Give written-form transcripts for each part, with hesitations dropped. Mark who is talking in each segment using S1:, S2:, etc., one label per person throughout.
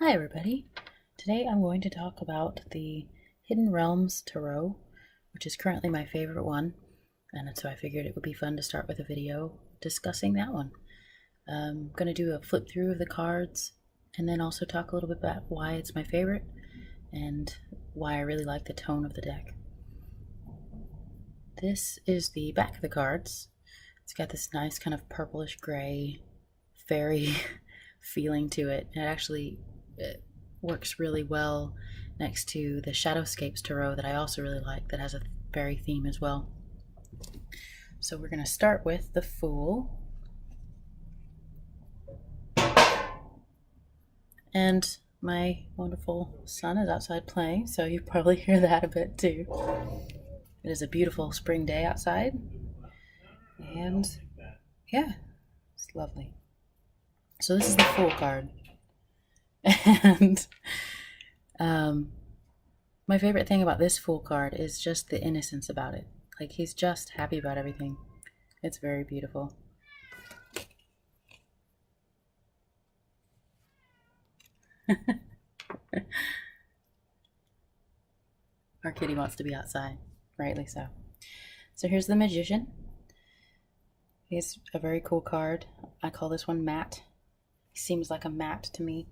S1: Hi everybody! Today I'm going to talk about the Hidden Realms Tarot, which is currently my favorite one, and so I figured it would be fun to start with a video discussing that one. I'm going to do a flip through of the cards, and then also talk a little bit about why it's my favorite, and why I really like the tone of the deck. This is the back of the cards. It's got this nice kind of purplish gray fairy feeling to it. It works really well next to the Shadowscapes Tarot that I also really like, that has a fairy theme as well. So we're going to start with the Fool. And my wonderful son is outside playing, so you probably hear that a bit too. It is a beautiful spring day outside, and yeah, it's lovely. So this is the Fool card. And my favorite thing about this Fool card is just the innocence about it. Like, he's just happy about everything. It's very beautiful. Our kitty wants to be outside, rightly so. So here's the Magician. He's a very cool card. I call this one Matte. He seems like a mat to me.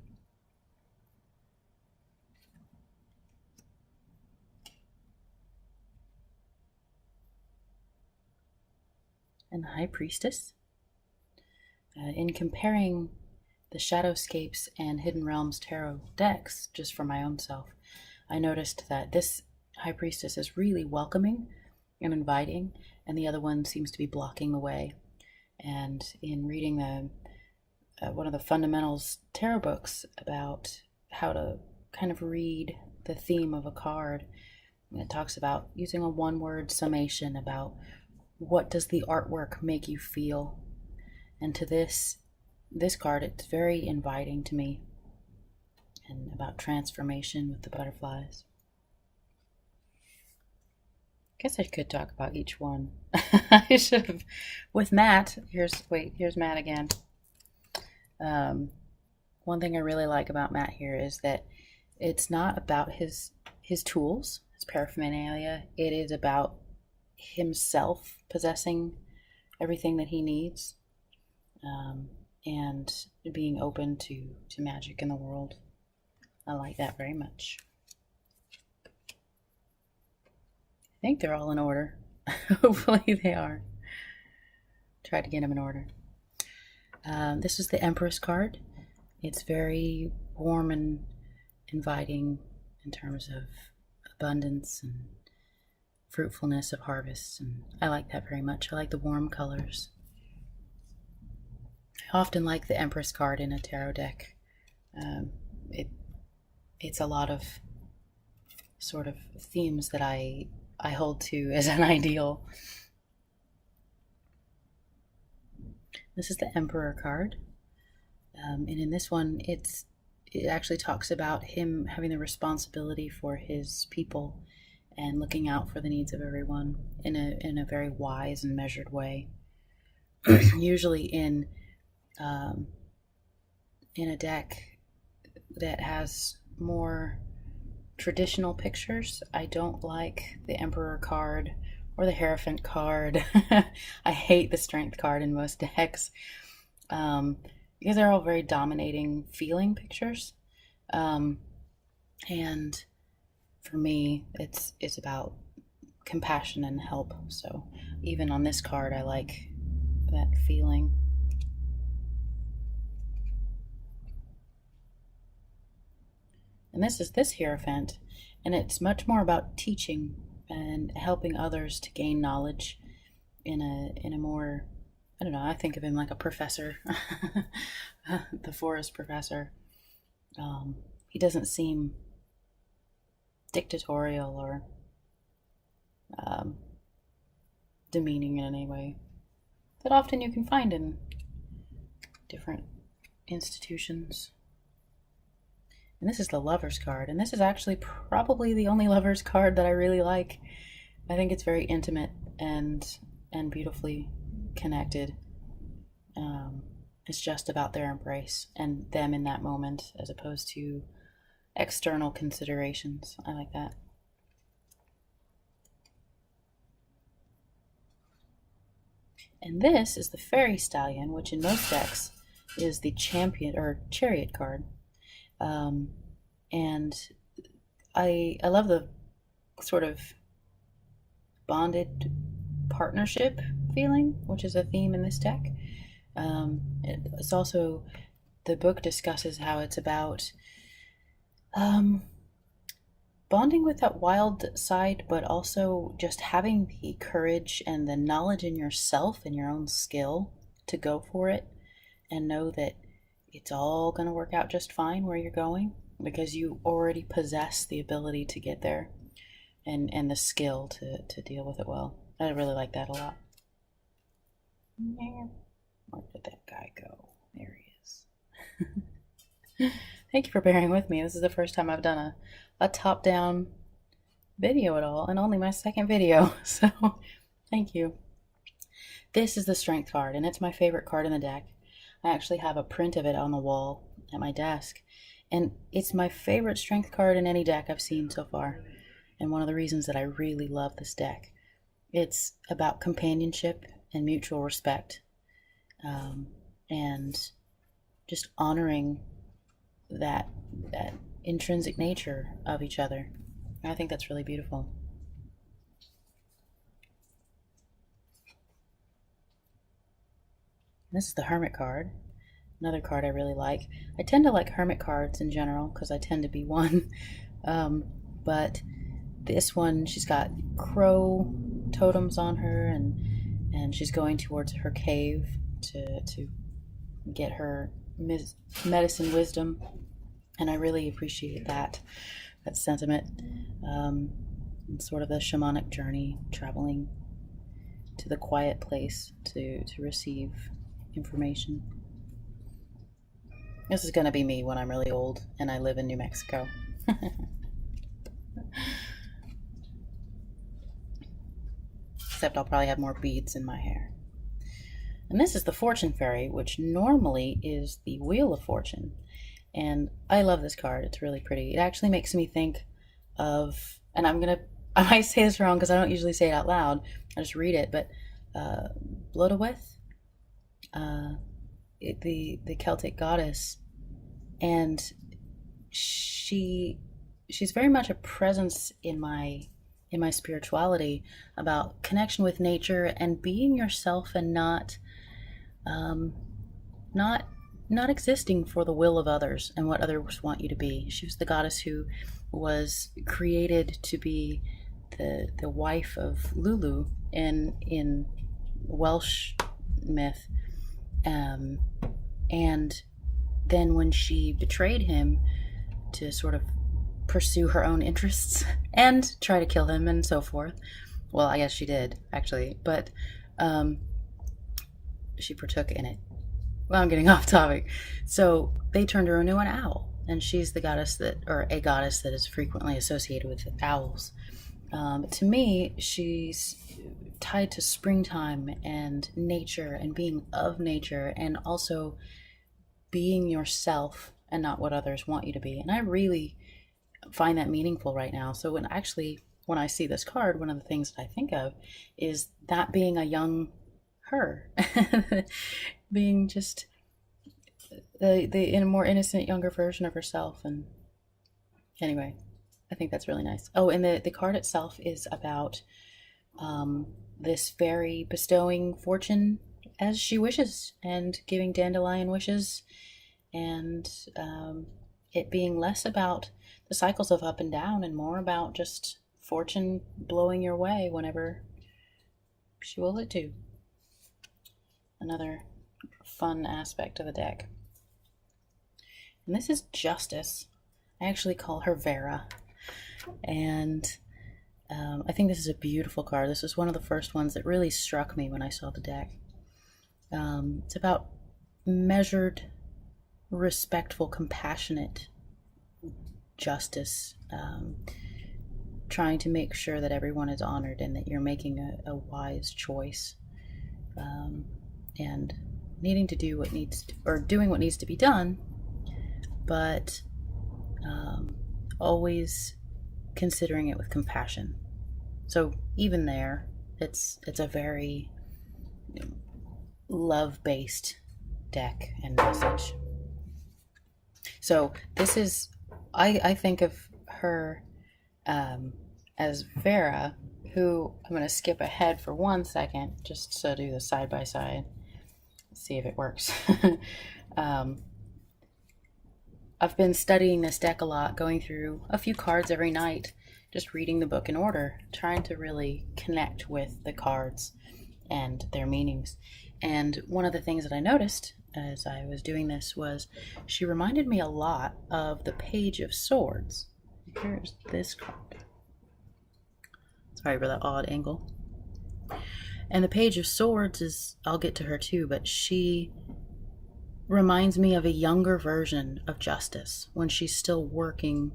S1: And the High Priestess. In comparing the Shadowscapes and Hidden Realms tarot decks, just for my own self, I noticed that this High Priestess is really welcoming and inviting, and the other one seems to be blocking the way. And in reading one of the fundamentals tarot books about how to kind of read the theme of a card, it talks about using a one-word summation about what does the artwork make you feel. And to this card, it's very inviting to me, and about transformation with the butterflies. I guess I could talk about each one. I should have. With Matt, here's Matt again. One thing I really like about Matt here is that it's not about his tools, his paraphernalia. It is about himself possessing everything that he needs, and being open to magic in the world. I like that very much. I think they're all in order. Hopefully they are. Try to get them in order. This is the Empress card. It's very warm and inviting in terms of abundance and fruitfulness of harvests, and I like that very much. I like the warm colors. I often like the Empress card in a tarot deck. It's a lot of sort of themes that I hold to as an ideal. This is the Emperor card, and in this one, it actually talks about him having the responsibility for his people and looking out for the needs of everyone in a very wise and measured way. Usually in a deck that has more traditional pictures, I don't like the Emperor card or the Hierophant card. I hate the Strength card in most decks, because they're all very dominating feeling pictures, and for me, it's about compassion and help. So even on this card, I like that feeling. And this is this Hierophant, and it's much more about teaching and helping others to gain knowledge in a more, I don't know, I think of him like a professor, the forest professor. He doesn't seem dictatorial or demeaning in any way that often you can find in different institutions. And this is the Lover's card, and this is actually probably the only Lover's card that I really like. I think it's very intimate and beautifully connected. It's just about their embrace and them in that moment as opposed to external considerations. I like that. And this is the Fairy Stallion, which in most decks is the champion or chariot card. And I love the sort of bonded partnership feeling, which is a theme in this deck. It's also, the book discusses how it's about bonding with that wild side, but also just having the courage and the knowledge in yourself and your own skill to go for it and know that it's all going to work out just fine where you're going because you already possess the ability to get there and the skill to deal with it well. I really like that a lot. Where did that guy go? There he is. Thank you for bearing with me. This is the first time I've done a top-down video at all, and only my second video, so thank you. This is the Strength card, and it's my favorite card in the deck. I actually have a print of it on the wall at my desk, and it's my favorite Strength card in any deck I've seen so far, and one of the reasons that I really love this deck. It's about companionship and mutual respect, and just honoring that intrinsic nature of each other. I think that's really beautiful. This is the Hermit card, another card I really like. I tend to like Hermit cards in general because I tend to be one, but this one, she's got crow totems on her, and she's going towards her cave to get her medicine wisdom, and I really appreciate that sentiment. It's sort of a shamanic journey, traveling to the quiet place to receive information. This is going to be me when I'm really old and I live in New Mexico. Except I'll probably have more beads in my hair. And this is the Fortune Fairy, which normally is the Wheel of Fortune. And I love this card. It's really pretty. It actually makes me think of, and I might say this wrong because I don't usually say it out loud. I just read it, but Blodaweth, the Celtic goddess, and she's very much a presence in my spirituality about connection with nature and being yourself and not existing for the will of others and what others want you to be. She was the goddess who was created to be the wife of Llew Llew in Welsh myth, and then when she betrayed him to sort of pursue her own interests and try to kill him and so forth. Well, I guess she did, actually, but she partook in it. Well, I'm getting off topic. So they turned her into an owl, and she's the goddess a goddess that is frequently associated with owls. To me, she's tied to springtime and nature and being of nature and also being yourself and not what others want you to be. And I really find that meaningful right now. So when I see this card, one of the things that I think of is that being a young her, being just in a more innocent, younger version of herself. And anyway, I think that's really nice. Oh, and the card itself is about this fairy bestowing fortune as she wishes and giving dandelion wishes, and it being less about the cycles of up and down and more about just fortune blowing your way whenever she wills it to. Another fun aspect of the deck. And this is Justice. I actually call her Vera. And I think this is a beautiful card. This is one of the first ones that really struck me when I saw the deck. It's about measured, respectful, compassionate justice, trying to make sure that everyone is honored and that you're making a wise choice, and needing to do what needs to, or doing what needs to be done, but always considering it with compassion. So even there, it's a very love-based deck and message. So this is, I think of her as Vera, who I'm going to skip ahead for 1 second just to do the side by side. See if it works. I've been studying this deck a lot, going through a few cards every night, just reading the book in order, trying to really connect with the cards and their meanings. And one of the things that I noticed as I was doing this was she reminded me a lot of the Page of Swords. Here's this card. Sorry for that odd angle. And the Page of Swords is, I'll get to her too, but she reminds me of a younger version of Justice when she's still working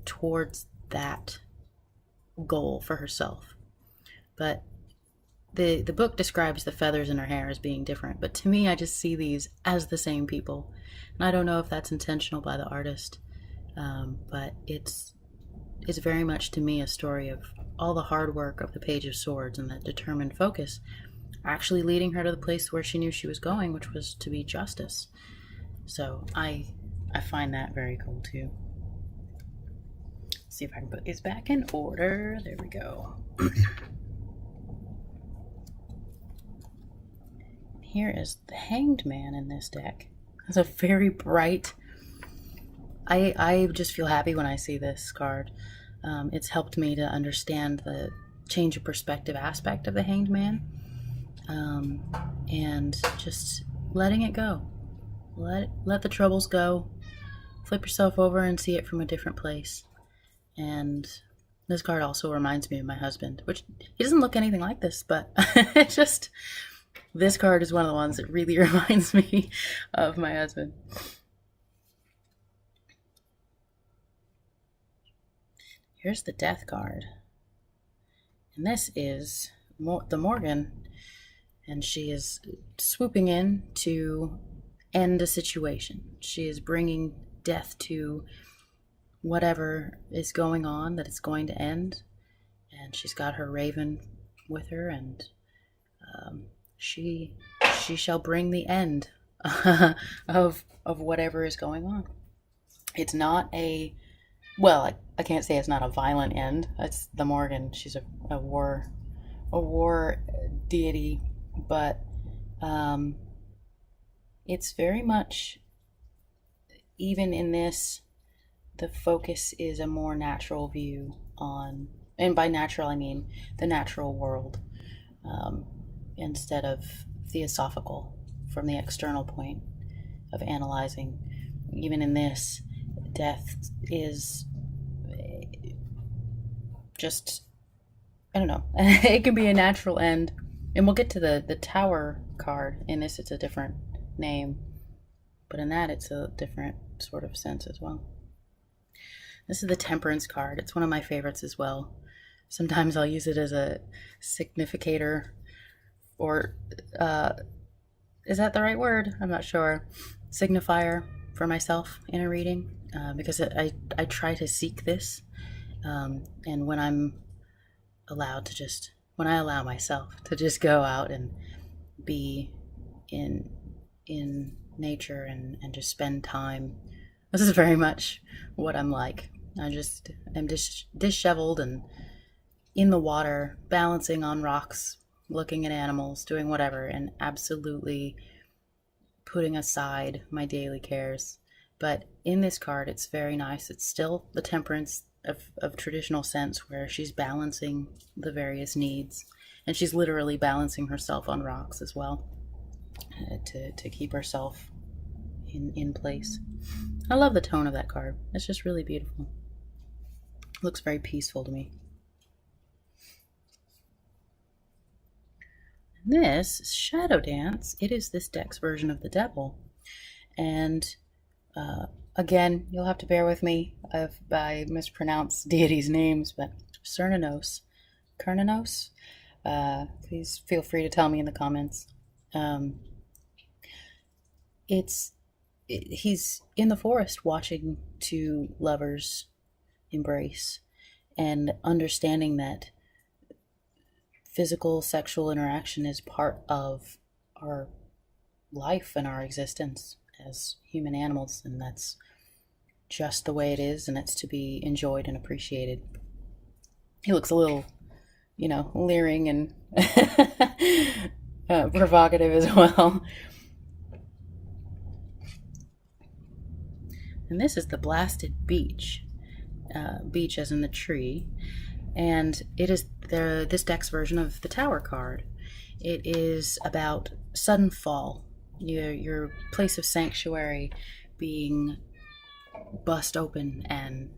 S1: towards that goal for herself. But the book describes the feathers in her hair as being different, but to me I just see these as the same people. And I don't know if that's intentional by the artist, but it's very much to me a story of all the hard work of the Page of Swords and that determined focus actually leading her to the place where she knew she was going, which was to be justice. So I find that very cool too. Let's see if I can put these back in order. There we go. Here is the Hanged Man in this deck. It's a very bright. I just feel happy when I see this card. It's helped me to understand the change of perspective aspect of the Hanged Man. And just letting it go. Let the troubles go. Flip yourself over and see it from a different place. And this card also reminds me of my husband, which he doesn't look anything like this, but it just, this card is one of the ones that really reminds me of my husband. Here's the Death card. And this is the Morgan. And she is swooping in to end a situation. She is bringing death to whatever is going on, that it's going to end. And she's got her raven with her, and she shall bring the end of whatever is going on. It's not a, well, I can't say it's not a violent end. It's the Morgan. She's a war deity. But it's very much, even in this, the focus is a more natural view on, and by natural I mean the natural world, instead of theosophical from the external point of analyzing. Even in this, death is just, I don't know, it can be a natural end. And we'll get to the Tower card. In this, it's a different name. But in that, it's a different sort of sense as well. This is the Temperance card. It's one of my favorites as well. Sometimes I'll use it as a significator, or is that the right word? I'm not sure. Signifier for myself in a reading, because I try to seek this. And when I'm allowed to just, when I allow myself to just go out and be in nature and just spend time, this is very much what I'm like. I'm disheveled and in the water, balancing on rocks, looking at animals, doing whatever, and absolutely putting aside my daily cares. But in this card, it's very nice. It's still the temperance of traditional sense, where she's balancing the various needs, and she's literally balancing herself on rocks as well, to keep herself in place. I love the tone of that card. It's just really beautiful. It looks very peaceful to me. This is Shadow Dance. It is this deck's version of the Devil, and again, you'll have to bear with me if I mispronounce deities' names, but Cernanos, please feel free to tell me in the comments. it's he's in the forest watching two lovers embrace and understanding that physical sexual interaction is part of our life and our existence as human animals, and that's just the way it is, and it's to be enjoyed and appreciated. He looks a little, leering and provocative as well. And this is the blasted beach, beach as in the tree, and it is this deck's version of the Tower card. It is about sudden fall, your place of sanctuary being bust open and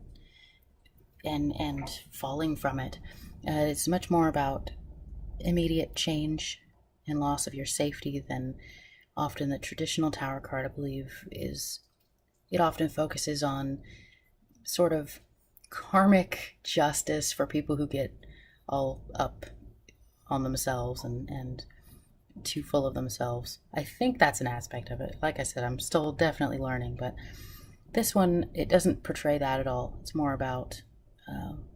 S1: falling from it. It's much more about immediate change and loss of your safety than often the traditional Tower card, I believe, is. It often focuses on sort of karmic justice for people who get all up on themselves and too full of themselves. I think that's an aspect of it. Like I said, I'm still definitely learning, but this one, it doesn't portray that at all. It's more about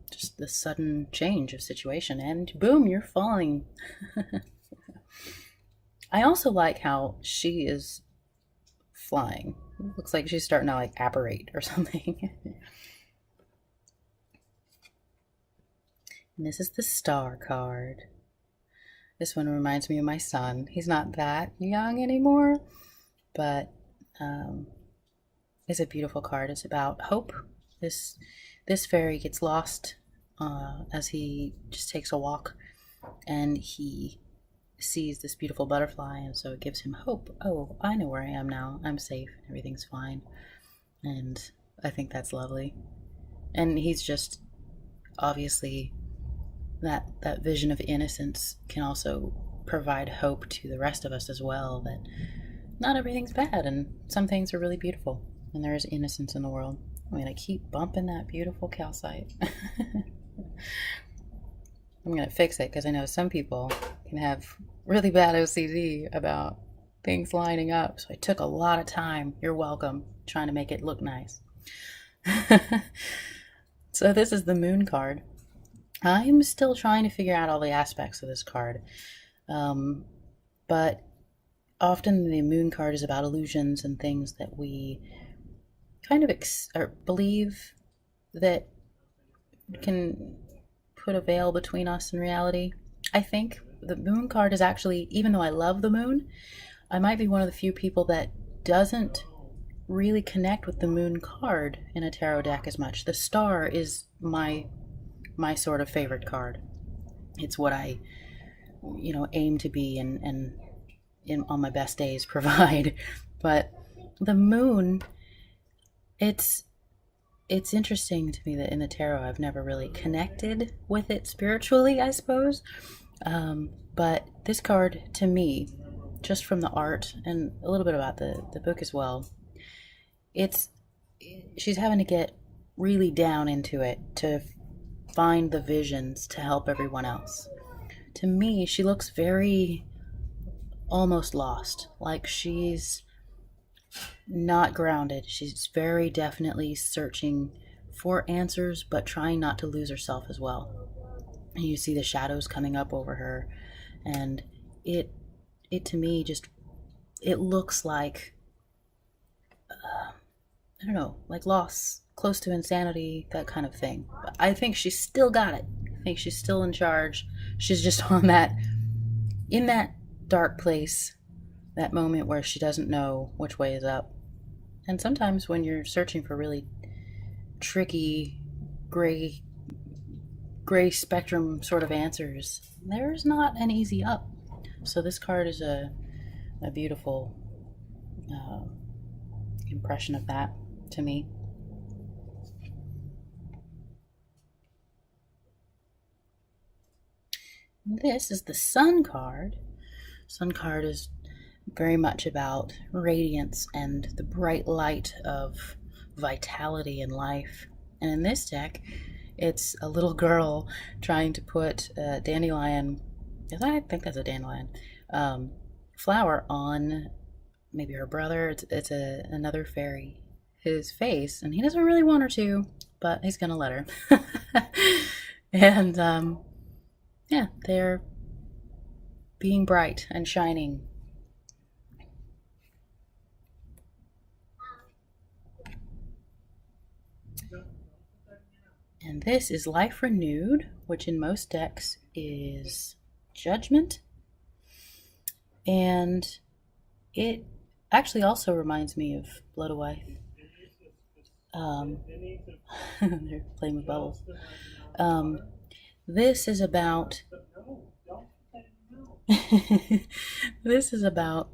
S1: just the sudden change of situation, and boom, you're falling. I also like how she is flying. It looks like she's starting to like apparate or something. And this is the Star card. This one reminds me of my son. He's not that young anymore, but it's a beautiful card. It's about hope. This fairy gets lost as he just takes a walk, and he sees this beautiful butterfly, and so it gives him hope. Oh, I know where I am now. I'm safe. Everything's fine. And I think that's lovely. And he's just obviously that vision of innocence can also provide hope to the rest of us as well, that not everything's bad and some things are really beautiful and there is innocence in the world. I'm going to keep bumping that beautiful calcite. I'm going to fix it because I know some people can have really bad OCD about things lining up. So I took a lot of time, you're welcome, trying to make it look nice. So this is the Moon card. I'm still trying to figure out all the aspects of this card. But often the Moon card is about illusions and things that we kind of believe that can put a veil between us and reality. I think the Moon card is actually, even though I love the moon, I might be one of the few people that doesn't really connect with the Moon card in a tarot deck as much. The Star is my sort of favorite card. It's what I, aim to be and on my best days provide. But the Moon, it's interesting to me that in the tarot I've never really connected with it spiritually, I suppose. But this card, to me, just from the art and a little bit about the book as well, she's having to get really down into it to find the visions to help everyone else. To me, she looks very almost lost, like she's not grounded. She's very definitely searching for answers, but trying not to lose herself as well. And you see the shadows coming up over her, and it to me just, it looks like I don't know, like loss, close to insanity, that kind of thing. But I think she's still got it. I think she's still in charge. She's just in that dark place, that moment where she doesn't know which way is up. And sometimes when you're searching for really tricky, gray spectrum sort of answers, there's not an easy up. So this card is a beautiful impression of that to me. This is the Sun card. Sun card is very much about radiance and the bright light of vitality and life. And in this deck, it's a little girl trying to put a dandelion, I think that's a dandelion, flower on maybe her brother. It's another fairy. His face, and he doesn't really want her to, but he's gonna let her. And yeah, they're being bright and shining. And this is Life Renewed, which in most decks is Judgment. And it actually also reminds me of Blood Away. They're playing with bubbles. This is about this is about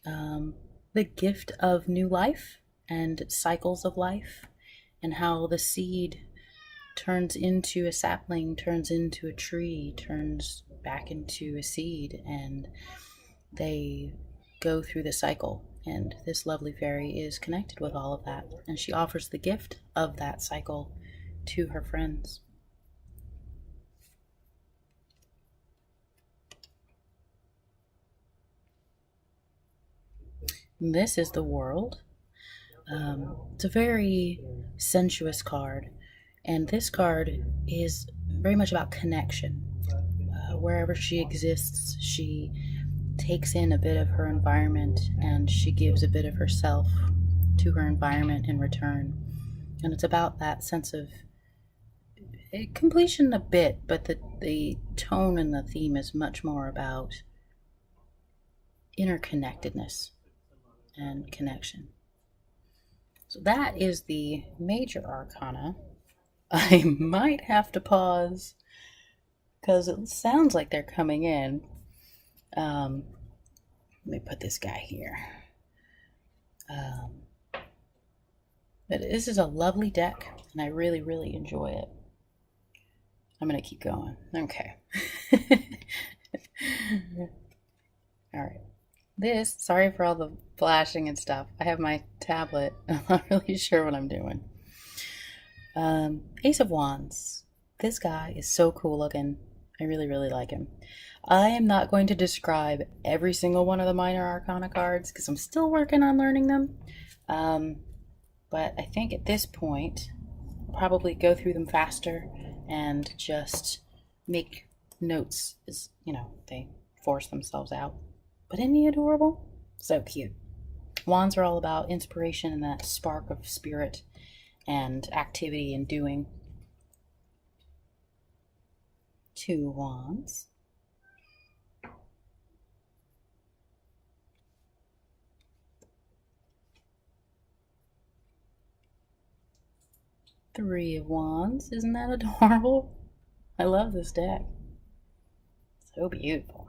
S1: the gift of new life and cycles of life, and how the seed turns into a sapling, turns into a tree, turns back into a seed, and they go through the cycle. And this lovely fairy is connected with all of that, and she offers the gift of that cycle to her friends. This is the World. It's a very sensuous card, and this card is very much about connection. Wherever she exists, she takes in a bit of her environment, and she gives a bit of herself to her environment in return. And it's about that sense of completion a bit, but the tone and the theme is much more about interconnectedness and connection. So that is the major arcana. I might have to pause because it sounds like they're coming in. Let me put this guy here. But this is a lovely deck, and I really, really enjoy it. I'm going to keep going. Okay. All right. Sorry for all the flashing and stuff. I have my tablet. I'm not really sure what I'm doing. Ace of Wands. This guy is so cool looking. I really, really like him. I am not going to describe every single one of the minor arcana cards because I'm still working on learning them. But I think at this point, I'll probably go through them faster and just make notes as, they force themselves out. But isn't he adorable? So cute. Wands are all about inspiration and that spark of spirit and activity and doing. 2 wands. 3 of wands. Isn't that adorable? I love this deck. So beautiful.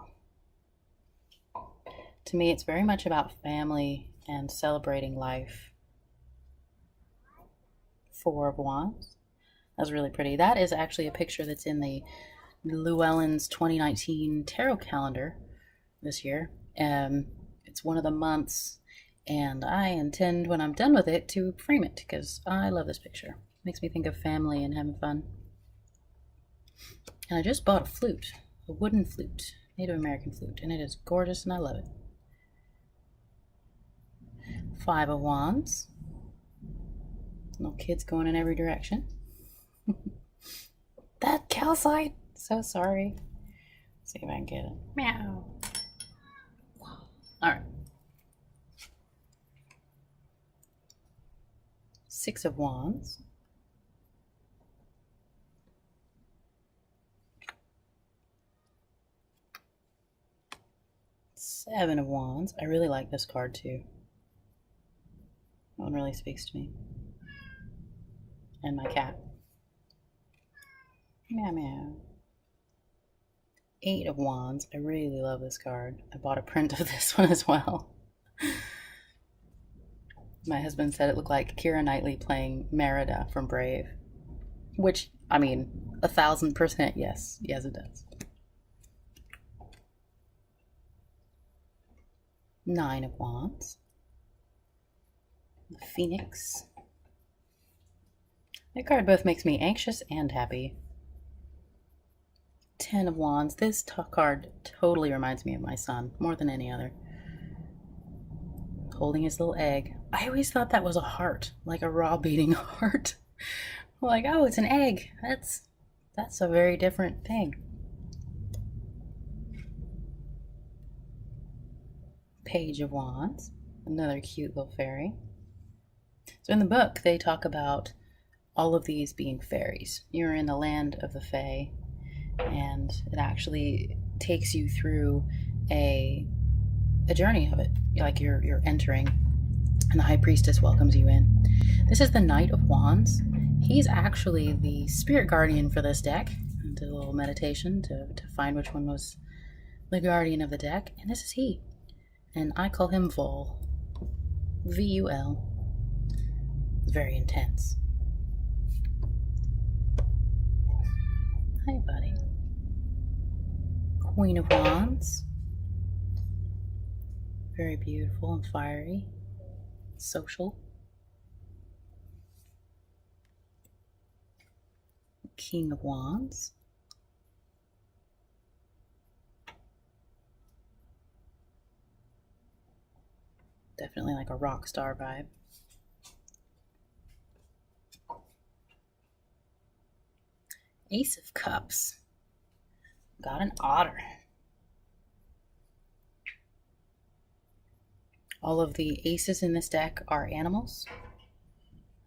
S1: To me, it's very much about family and celebrating life. 4 of wands. That's really pretty. That is actually a picture that's in the Llewellyn's 2019 tarot calendar this year. It's one of the months, and I intend, when I'm done with it, to frame it because I love this picture. It makes me think of family and having fun. And I just bought a flute, a wooden flute, Native American flute, and it is gorgeous and I love it. 5 of wands. Little kids going in every direction. That calcite. So sorry. Let's see if I can get it. Meow. Alright. 6 of wands. 7 of wands. I really like this card too. That one really speaks to me. And my cat. Meow meow. 8 of wands. I really love this card. I bought a print of this one as well. My husband said it looked like Keira Knightley playing Merida from Brave. Which, 1,000% yes. Yes, it does. 9 of wands. The Phoenix. That card both makes me anxious and happy. 10 of wands. This card totally reminds me of my son, more than any other. holding his little egg. I always thought that was a heart, like a raw beating heart. Like, oh, it's an egg. That's a very different thing. Page of Wands, another cute little fairy. So in the book, they talk about all of these being fairies. You're in the land of the Fae, and it actually takes you through a journey of it. Like you're entering, and the High Priestess welcomes you in. This is the Knight of Wands. He's actually the spirit guardian for this deck. I did a little meditation to find which one was the guardian of the deck, and this is he. And I call him Vul. V-U-L. It's very intense. Hi, buddy. Queen of Wands. Very beautiful and fiery. Social. King of Wands. Definitely like a rock star vibe. Ace of Cups. Got an otter. All of the aces in this deck are animals.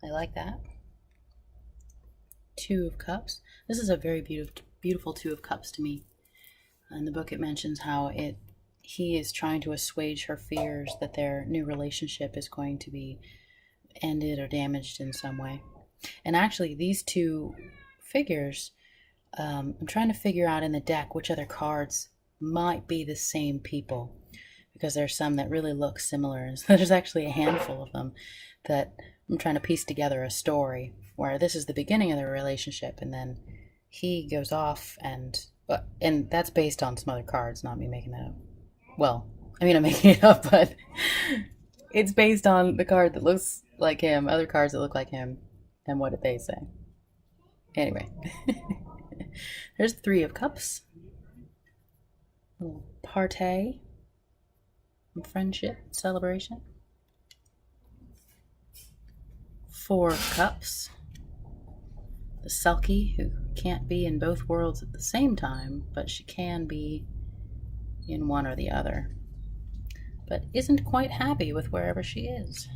S1: I like that. Two of Cups. This is a very beautiful Two of Cups to me. In the book it mentions how he is trying to assuage her fears that their new relationship is going to be ended or damaged in some way. And actually these two figures, I'm trying to figure out in the deck which other cards might be the same people, because there's some that really look similar, and so there's actually a handful of them that I'm trying to piece together a story where this is the beginning of their relationship, and then he goes off, and that's based on some other cards, not me making that up. Well, I mean, I'm making it up, but it's based on the card that looks like him, other cards that look like him, and what did they say? Anyway, there's Three of Cups. A little party, friendship, celebration. Four of Cups. The Selkie, who can't be in both worlds at the same time, but she can be in one or the other, but isn't quite happy with wherever she is.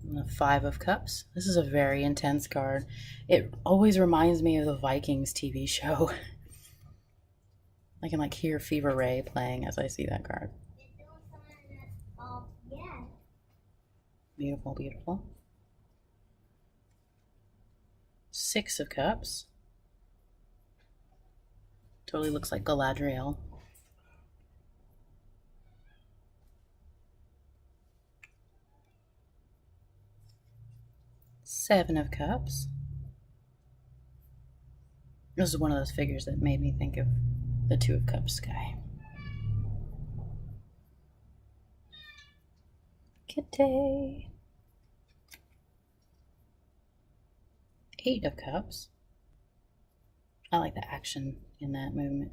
S1: And the Five of Cups. This is a very intense card. It always reminds me of the Vikings TV show. I can hear Fever Ray playing as I see that card. Beautiful, beautiful. Six of Cups. Totally looks like Galadriel. Seven of Cups. This is one of those figures that made me think of the Two of Cups guy. Kitty. Eight of Cups. I like the action in that movement.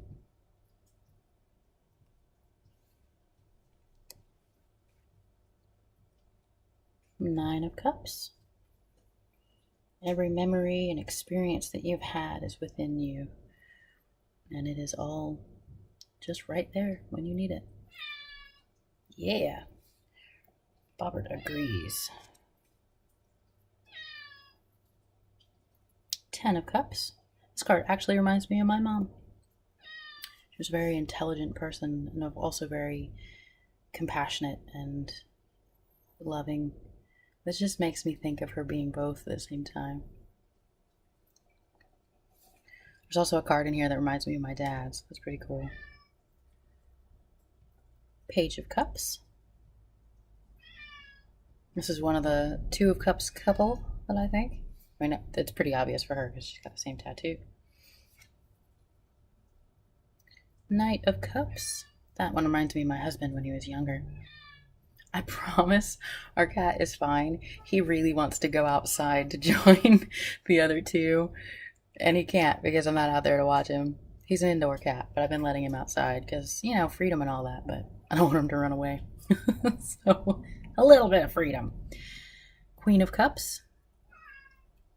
S1: Nine of Cups. Every memory and experience that you've had is within you, and it is all just right there when you need it. Yeah. Bobbert agrees. Ten of Cups. This card actually reminds me of my mom. She was a very intelligent person and also very compassionate and loving. This just makes me think of her being both at the same time. There's also a card in here that reminds me of my dad's. That's pretty cool. Page of Cups. This is one of the Two of Cups couple that I think. I mean, it's pretty obvious for her because she's got the same tattoo. Knight of Cups. That one reminds me of my husband when he was younger. I promise our cat is fine. He really wants to go outside to join the other two, and he can't because I'm not out there to watch him. He's an indoor cat, but I've been letting him outside because, freedom and all that, but I don't want him to run away. So, a little bit of freedom. Queen of Cups.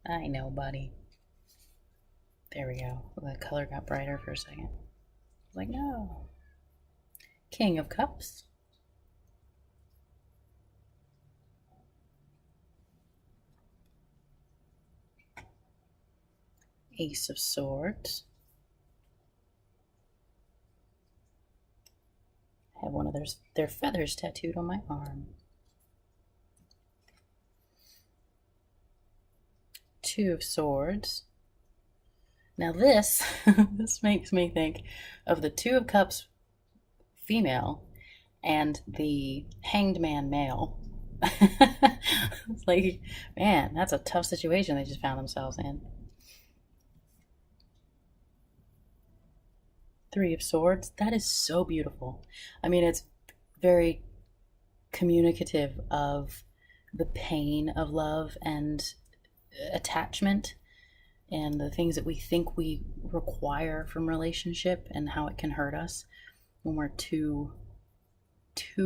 S1: I know, buddy. There we go. The color got brighter for a second. Like, no. King of Cups. Ace of Swords. I have one of their feathers tattooed on my arm. Two of Swords. Now this, this makes me think of the Two of Cups female and the Hanged Man male. It's like, man, that's a tough situation they just found themselves in. Three of Swords. That is so beautiful. I mean, it's very communicative of the pain of love and attachment and the things that we think we require from relationship and how it can hurt us when we're too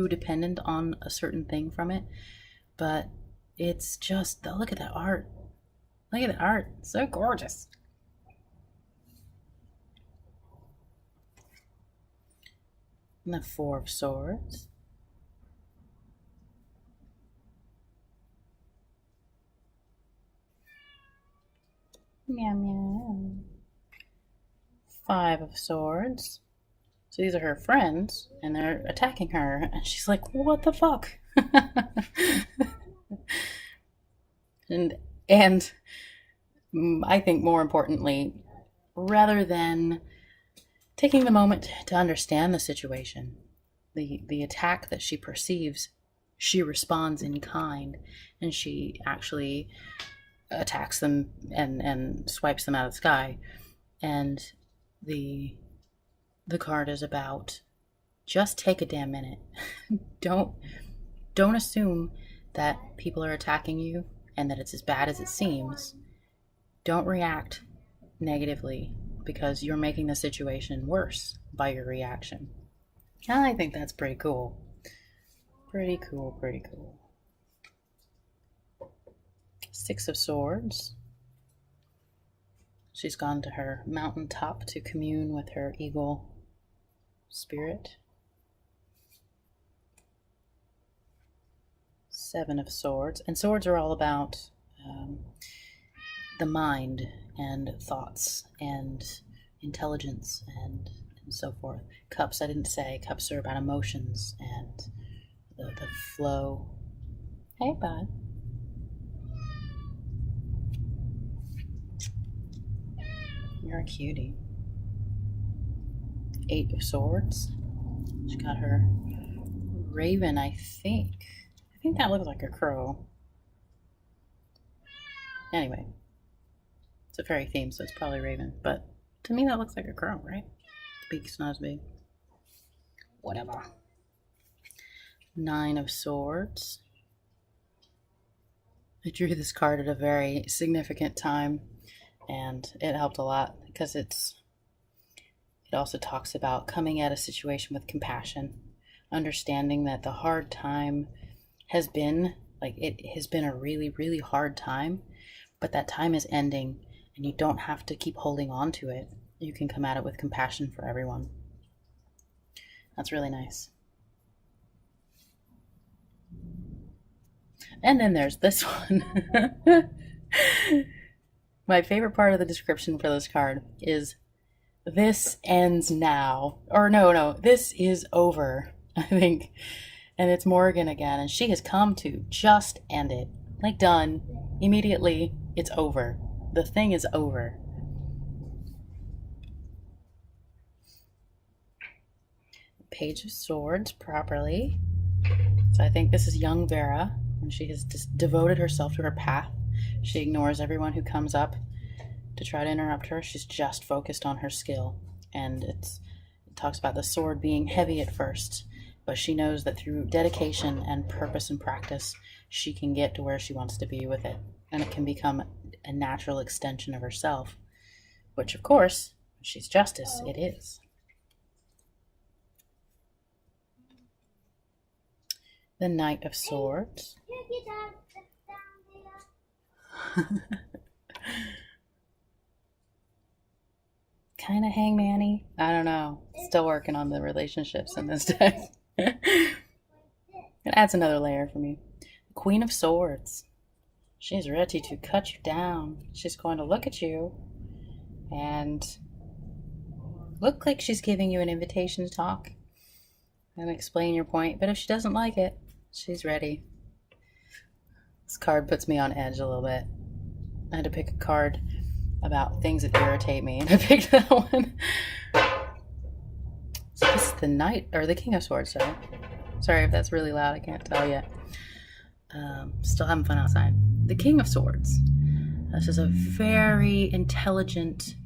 S1: dependent on a certain thing from it. But it's just, look at that art. Look at the art. It's so gorgeous. And the Four of Swords. Meow meow. Five of Swords. So these are her friends, and they're attacking her, and she's like, "What the fuck?" and I think more importantly, rather than taking the moment to understand the situation, the attack that she perceives, she responds in kind, and she actually attacks them and swipes them out of the sky. And the card is about, just take a damn minute. Don't assume that people are attacking you and that it's as bad as it seems. Don't react negatively, because you're making the situation worse by your reaction. I think that's pretty cool. Pretty cool. Six of Swords. She's gone to her mountaintop to commune with her eagle spirit. Seven of Swords. And swords are all about the mind and thoughts and intelligence and so forth. Cups, I didn't say. Cups are about emotions and the flow. Hey, bud. You're a cutie. Eight of Swords. She got her raven, I think. I think that looks like a crow. Anyway. It's a fairy theme, so it's probably raven. But to me, that looks like a crow, right? Beak's not as big. Whatever. Nine of Swords. I drew this card at a very significant time, and it helped a lot because it also talks about coming at a situation with compassion, understanding that the hard time has been, it has been a really, really hard time, but that time is ending, and you don't have to keep holding on to it. You can come at it with compassion for everyone. That's really nice. And then there's this one. My favorite part of the description for this card is, "This ends now." Or no, "This is over," I think. And it's Morgan again, and she has come to just end it. Like, done. Immediately, it's over. The thing is over. Page of Swords properly. So I think this is young Vera, and she has just devoted herself to her path. She ignores everyone who comes up to try to interrupt her. She's just focused on her skill. And it talks about the sword being heavy at first, but she knows that through dedication and purpose and practice, she can get to where she wants to be with it. And it can become a natural extension of herself, which, of course, she's justice, it is. The Knight of Swords. Kind of hangman-y. I don't know. Still working on the relationships in this deck. It adds another layer for me. Queen of Swords. She's ready to cut you down. She's going to look at you and look like she's giving you an invitation to talk and explain your point. But if she doesn't like it, she's ready. This card puts me on edge a little bit. I had to pick a card about things that irritate me, and I picked that one. So this is the Knight, or the King of Swords, sorry if that's really loud, I can't tell yet. Still having fun outside. The King of Swords. This is a very intelligent,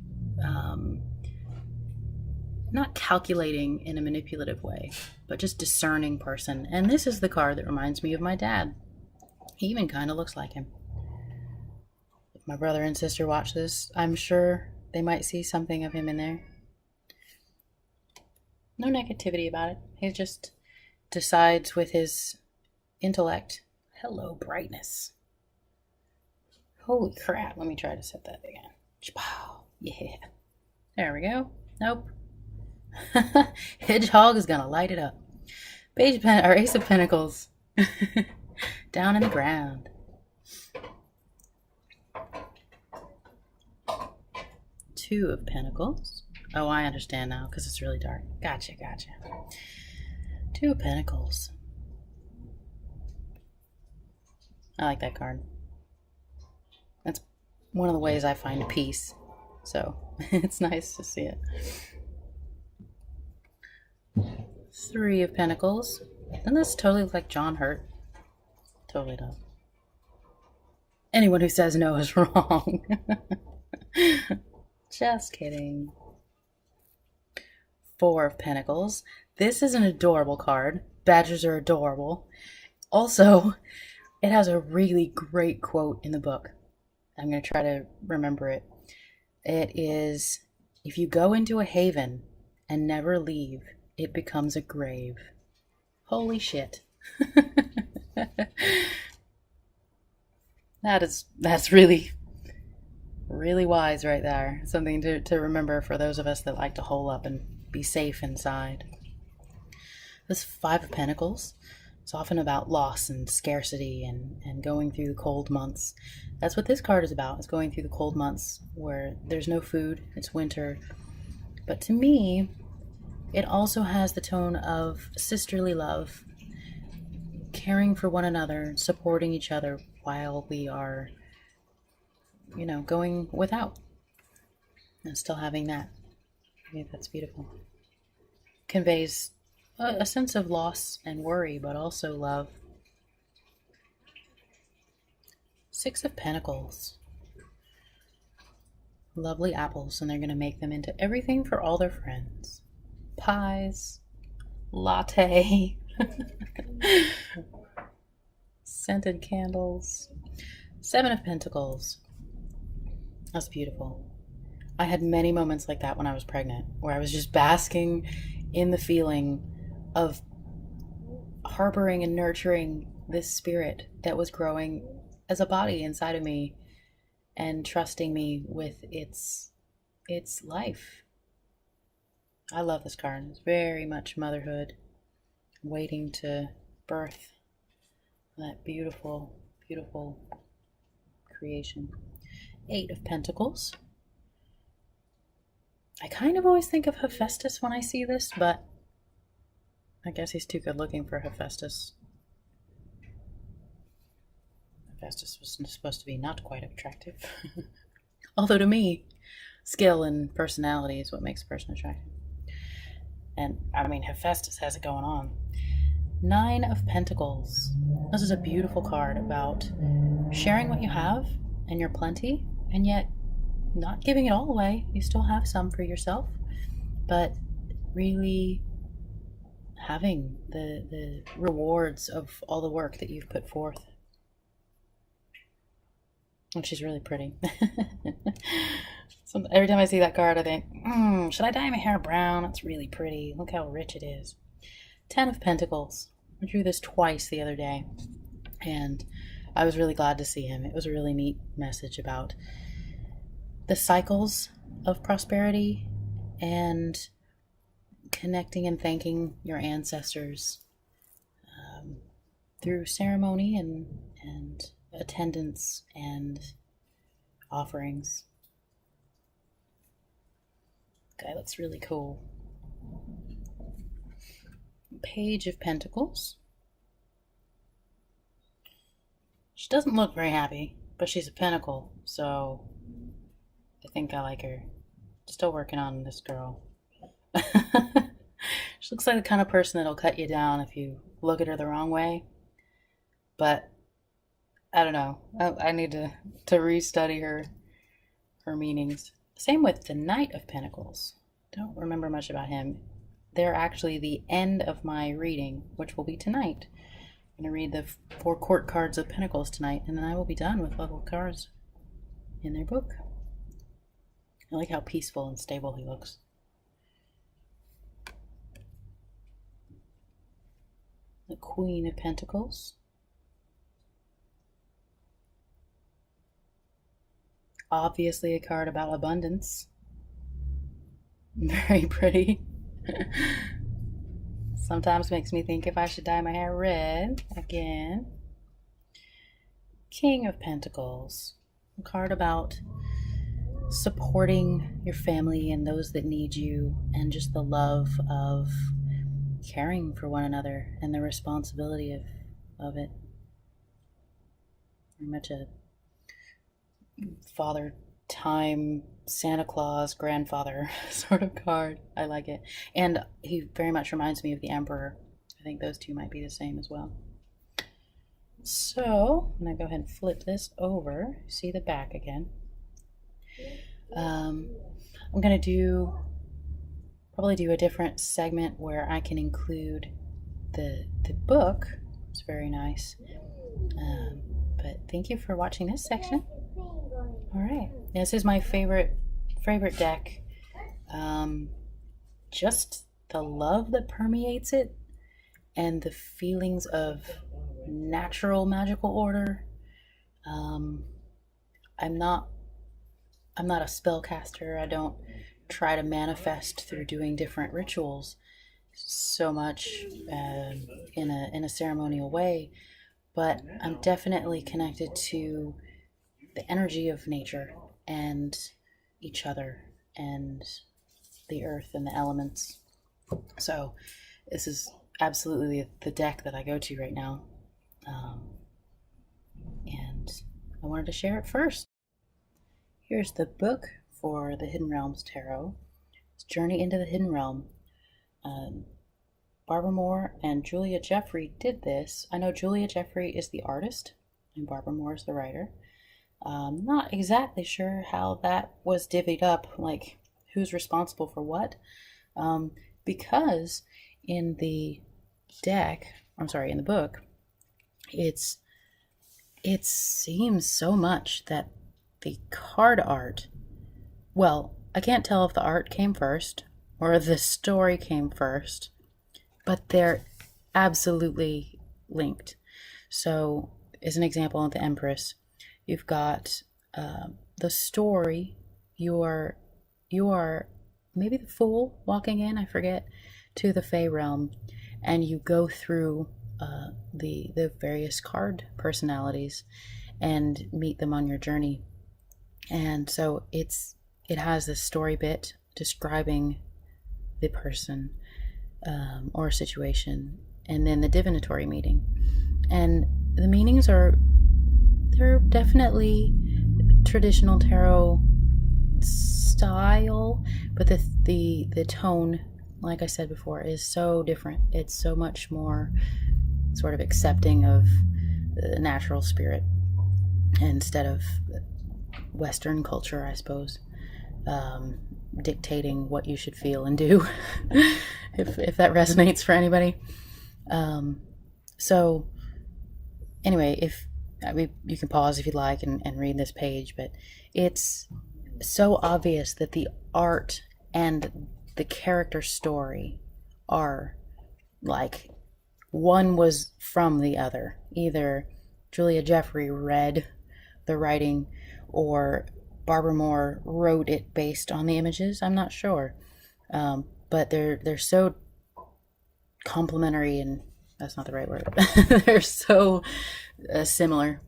S1: not calculating in a manipulative way, but just discerning person. And this is the card that reminds me of my dad. He even kind of looks like him. If my brother and sister watch this, I'm sure they might see something of him in there. No negativity about it. He just decides with his intellect. Hello, brightness. Holy crap. Let me try to set that again. Yeah. There we go. Nope. Hedgehog is gonna light it up. Ace of Pentacles. Down in the ground. Two of Pentacles. Oh, I understand now because it's really dark. Gotcha. Two of Pentacles. I like that card. That's one of the ways I find peace. So it's nice to see it. Three of Pentacles. Doesn't this totally look like John Hurt? Totally does. Anyone who says no is wrong. Just kidding. Four of Pentacles. This is an adorable card. Badgers are adorable. Also, it has a really great quote in the book. I'm going to try to remember it. It is, if you go into a haven and never leave, it becomes a grave. Holy shit. That's really wise right there. Something to remember for those of us that like to hole up and be safe inside. This Five of Pentacles. It's often about loss and scarcity and going through the cold months. That's what this card is about. It's going through the cold months where there's no food. It's winter. But to me, it also has the tone of sisterly love, caring for one another, supporting each other while we are, going without and still having that. I think that's beautiful. Conveys a sense of loss and worry, but also love. Six of Pentacles. Lovely apples, and they're going to make them into everything for all their friends. Pies, latte, scented candles. Seven of Pentacles. That's beautiful. I had many moments like that when I was pregnant, where I was just basking in the feeling of harboring and nurturing this spirit that was growing as a body inside of me and trusting me with its life. I love this card. It's very much motherhood, waiting to birth that beautiful, beautiful creation. Eight of Pentacles. I kind of always think of Hephaestus when I see this, but I guess he's too good looking for Hephaestus. Hephaestus was supposed to be not quite attractive. Although to me, skill and personality is what makes a person attractive. And I mean, Hephaestus has it going on. Nine of Pentacles. This is a beautiful card about sharing what you have and your plenty, and yet not giving it all away. You still have some for yourself, but really having the rewards of all the work that you've put forth. And she's really pretty. So every time I see that card, I think, should I dye my hair brown? It's really pretty. Look how rich it is. Ten of Pentacles. I drew this twice the other day, and I was really glad to see him. It was a really neat message about the cycles of prosperity and connecting and thanking your ancestors through ceremony and attendance and offerings. Okay, that's really cool. Page of Pentacles. She doesn't look very happy, but she's a pentacle, so I think I like her. Still working on this girl. She looks like the kind of person that'll cut you down if you look at her the wrong way. But I don't know. I need to restudy her meanings. Same with the Knight of Pentacles. Don't remember much about him. They're actually the end of my reading, which will be tonight. I'm going to read the 4 court cards of Pentacles tonight, and then I will be done with level cards in their book. I like how peaceful and stable he looks. The Queen of Pentacles. Obviously a card about abundance. Very pretty. Sometimes makes me think if I should dye my hair red again. King of Pentacles. A card about supporting your family and those that need you, and just the love of caring for one another and the responsibility of it. Very much a father time, Santa Claus, grandfather sort of card. I like it. And he very much reminds me of the Emperor. I think those two might be the same as well. So I'm going to go ahead and flip this over. See the back again. I'm going to probably do a different segment where I can include the book. It's very nice. But thank you for watching this section. All right, this is my favorite deck. Just the love that permeates it, and the feelings of natural magical order. I'm not a spellcaster. I don't try to manifest through doing different rituals so much in a ceremonial way, but I'm definitely connected to the energy of nature and each other and the earth and the elements. So this is absolutely the deck that I go to right now, and I wanted to share it first. Here's the book for the Hidden Realms Tarot. It's Journey into the Hidden Realm. Barbara Moore and Julia Jeffrey did this. I know Julia Jeffrey is the artist and Barbara Moore is the writer. Not exactly sure how that was divvied up, like who's responsible for what, because in the book, it seems so much that the card art, well, I can't tell if the art came first or the story came first, but they're absolutely linked. So, as an example of the Empress, you've got the story. You are maybe the fool walking in, I forget, to the Fey realm, and you go through the various card personalities and meet them on your journey. And so it has this story bit describing the person or situation, and then the divinatory meeting. And the meanings they're definitely traditional tarot style, but the tone, like I said before, is so different. It's so much more sort of accepting of the natural spirit instead of Western culture, I suppose, dictating what you should feel and do, if that resonates for anybody. So anyway, you can pause if you'd like and read this page, but it's so obvious that the art and the character story are like one was from the other. Either Julia Jeffrey read the writing or Barbara Moore wrote it based on the images. I'm not sure. But they're so complementary, and that's not the right word. They're so similar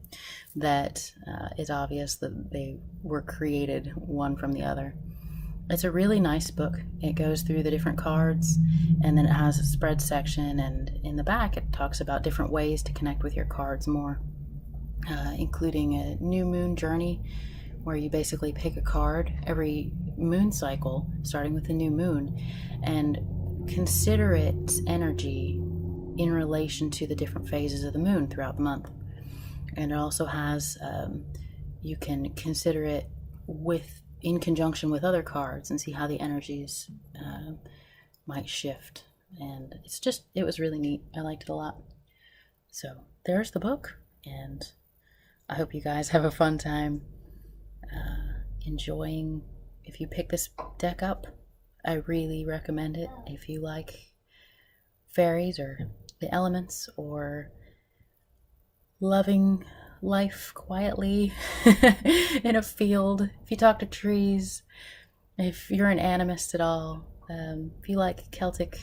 S1: that it's obvious that they were created one from the other. It's a really nice book. It goes through the different cards, and then it has a spread section, and in the back it talks about different ways to connect with your cards more, including a new moon journey where you basically pick a card every moon cycle, starting with the new moon, and consider its energy in relation to the different phases of the moon throughout the month. And it also has, you can consider it in conjunction with other cards and see how the energies might shift. And it was really neat. I liked it a lot. So there's the book, and I hope you guys have a fun time enjoying. If you pick this deck up, I really recommend it. If you like fairies or the elements, or loving life quietly in a field, if you talk to trees, if you're an animist at all, if you like Celtic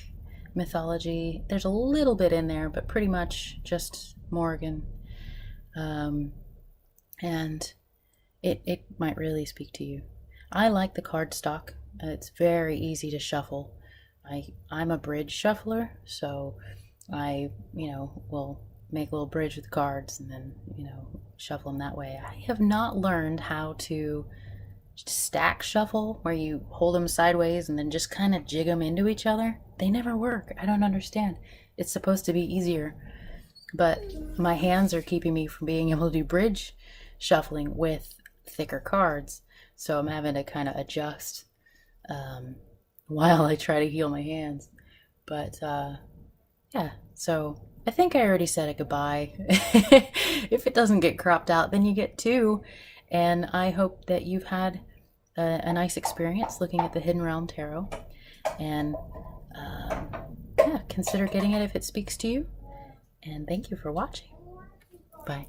S1: mythology, there's a little bit in there, but pretty much just Morgan. And it might really speak to you. I like the card stock. It's very easy to shuffle. I'm a bridge shuffler, so I, will make a little bridge with cards and then, shuffle them that way. I have not learned how to stack shuffle, where you hold them sideways and then just kind of jig them into each other. They never work. I don't understand. It's supposed to be easier, but my hands are keeping me from being able to do bridge shuffling with thicker cards. So I'm having to kind of adjust while I try to heal my hands. But yeah, so I think I already said a goodbye. If it doesn't get cropped out, then you get two. And I hope that you've had a nice experience looking at the Hidden Realm Tarot. And yeah, consider getting it if it speaks to you. And thank you for watching. Bye.